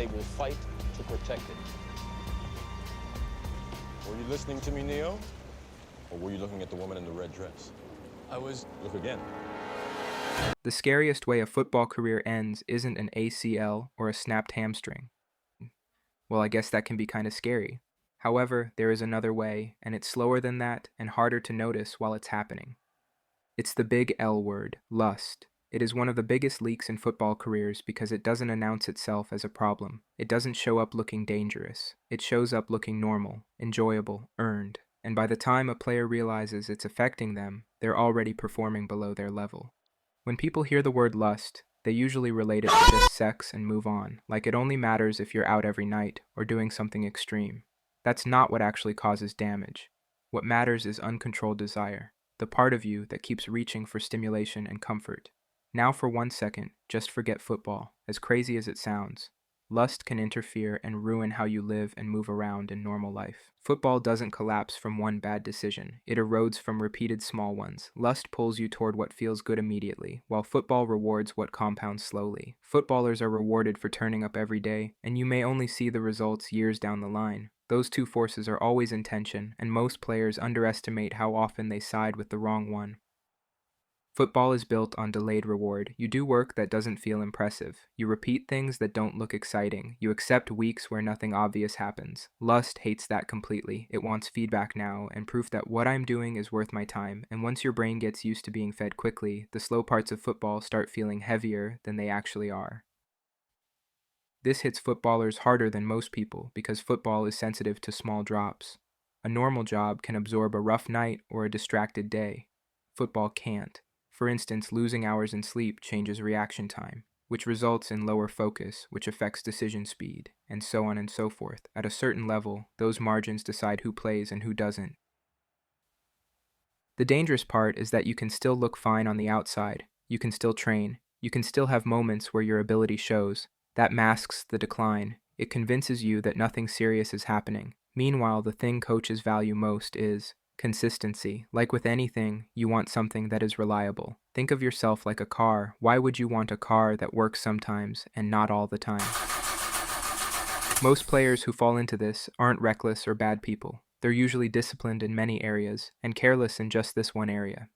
they will fight to protect it. Were you listening to me, Neo? Or were you looking at the woman in the red dress? I was... Look again. The scariest way a football career ends isn't an ACL or a snapped hamstring. Well, I guess that can be kind of scary. However, there is another way, and it's slower than that and harder to notice while it's happening. It's the big L word, lust. It is one of the biggest leaks in football careers because it doesn't announce itself as a problem. It doesn't show up looking dangerous. It shows up looking normal, enjoyable, earned. And by the time a player realizes it's affecting them, they're already performing below their level. When people hear the word lust, they usually relate it to just sex and move on, like it only matters if you're out every night or doing something extreme. That's not what actually causes damage. What matters is uncontrolled desire, the part of you that keeps reaching for stimulation and comfort. Now for 1 second, just forget football, as crazy as it sounds. Lust can interfere and ruin how you live and move around in normal life. Football doesn't collapse from one bad decision. It erodes from repeated small ones. Lust pulls you toward what feels good immediately, while football rewards what compounds slowly. Footballers are rewarded for turning up every day, and you may only see the results years down the line. Those two forces are always in tension, and most players underestimate how often they side with the wrong one. Football is built on delayed reward. You do work that doesn't feel impressive. You repeat things that don't look exciting. You accept weeks where nothing obvious happens. Lust hates that completely. It wants feedback now and proof that what I'm doing is worth my time. And once your brain gets used to being fed quickly, the slow parts of football start feeling heavier than they actually are. This hits footballers harder than most people because football is sensitive to small drops. A normal job can absorb a rough night or a distracted day. Football can't. For instance, losing hours in sleep changes reaction time, which results in lower focus, which affects decision speed, and so on and so forth. At a certain level, those margins decide who plays and who doesn't. The dangerous part is that you can still look fine on the outside. You can still train. You can still have moments where your ability shows. That masks the decline. It convinces you that nothing serious is happening. Meanwhile, the thing coaches value most is consistency. Like with anything, you want something that is reliable. Think of yourself like a car. Why would you want a car that works sometimes and not all the time? Most players who fall into this aren't reckless or bad people. They're usually disciplined in many areas and careless in just this one area.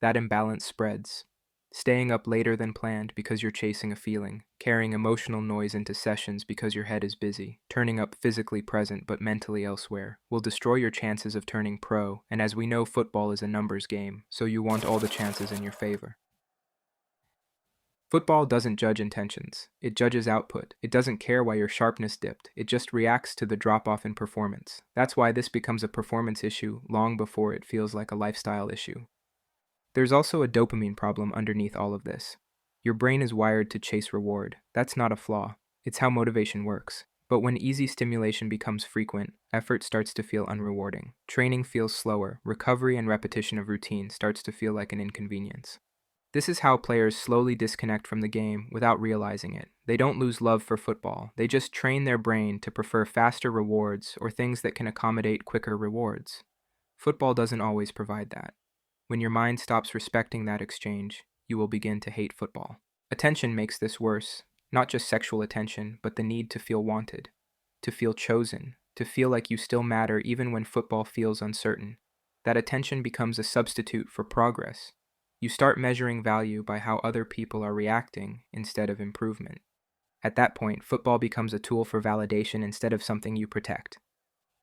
That imbalance spreads. Staying up later than planned because you're chasing a feeling, carrying emotional noise into sessions because your head is busy, turning up physically present but mentally elsewhere, will destroy your chances of turning pro, and as we know, football is a numbers game, so you want all the chances in your favor. Football doesn't judge intentions. It judges output. It doesn't care why your sharpness dipped. It just reacts to the drop-off in performance. That's why this becomes a performance issue long before it feels like a lifestyle issue. There's also a dopamine problem underneath all of this. Your brain is wired to chase reward. That's not a flaw. It's how motivation works. But when easy stimulation becomes frequent, effort starts to feel unrewarding. Training feels slower. Recovery and repetition of routine starts to feel like an inconvenience. This is how players slowly disconnect from the game without realizing it. They don't lose love for football. They just train their brain to prefer faster rewards or things that can accommodate quicker rewards. Football doesn't always provide that. When your mind stops respecting that exchange, you will begin to hate football. Attention makes this worse. Not just sexual attention, but the need to feel wanted, to feel chosen, to feel like you still matter even when football feels uncertain. That attention becomes a substitute for progress. You start measuring value by how other people are reacting instead of improvement. At that point, football becomes a tool for validation instead of something you protect.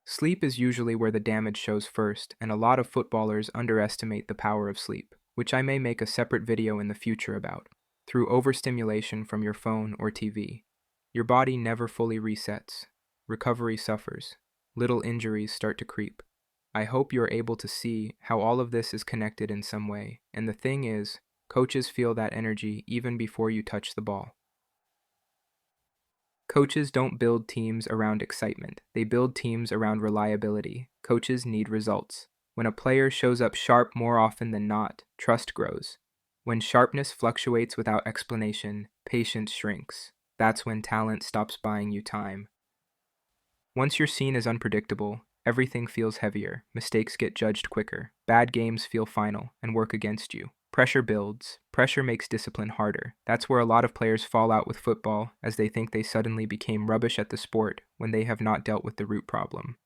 Sleep is usually where the damage shows first, and a lot of footballers underestimate the power of sleep, which I may make a separate video in the future about. Through overstimulation from your phone or TV, your body never fully resets. Recovery suffers. Little injuries start to creep. I hope you're able to see how all of this is connected in some way, and the thing is, coaches feel that energy even before you touch the ball. Coaches don't build teams around excitement. They build teams around reliability. Coaches need results. When a player shows up sharp more often than not, trust grows. When sharpness fluctuates without explanation, patience shrinks. That's when talent stops buying you time. Once you're seen as unpredictable, everything feels heavier. Mistakes get judged quicker. Bad games feel final and work against you. Pressure builds. Pressure makes discipline harder. That's where a lot of players fall out with football, as they think they suddenly became rubbish at the sport when they have not dealt with the root problem.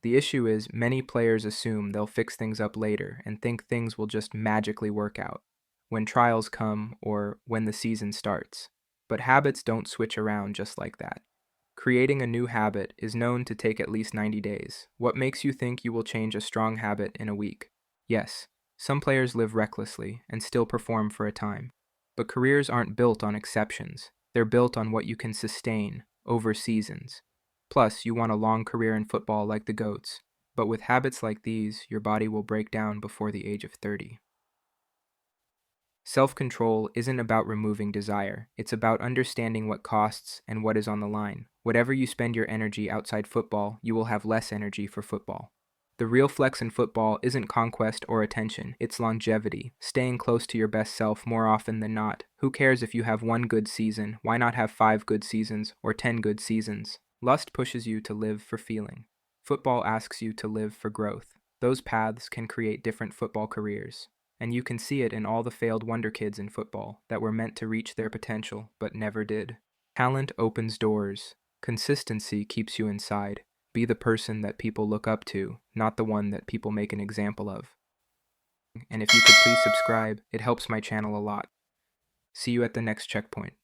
The issue is many players assume they'll fix things up later and think things will just magically work out when trials come or when the season starts. But habits don't switch around just like that. Creating a new habit is known to take at least 90 days. What makes you think you will change a strong habit in a week? Yes, some players live recklessly and still perform for a time. But careers aren't built on exceptions. They're built on what you can sustain over seasons. Plus, you want a long career in football like the GOATs. But with habits like these, your body will break down before the age of 30. Self-control isn't about removing desire. It's about understanding what costs and what is on the line. Whatever you spend your energy outside football, you will have less energy for football. The real flex in football isn't conquest or attention, it's longevity, staying close to your best self more often than not. Who cares if you have one good season? Why not have 5 good seasons or 10 good seasons? Lust pushes you to live for feeling. Football asks you to live for growth. Those paths can create different football careers. And you can see it in all the failed wonder kids in football that were meant to reach their potential but never did. Talent opens doors. Consistency keeps you inside. Be the person that people look up to, not the one that people make an example of. And if you could please subscribe, it helps my channel a lot. See you at the next checkpoint.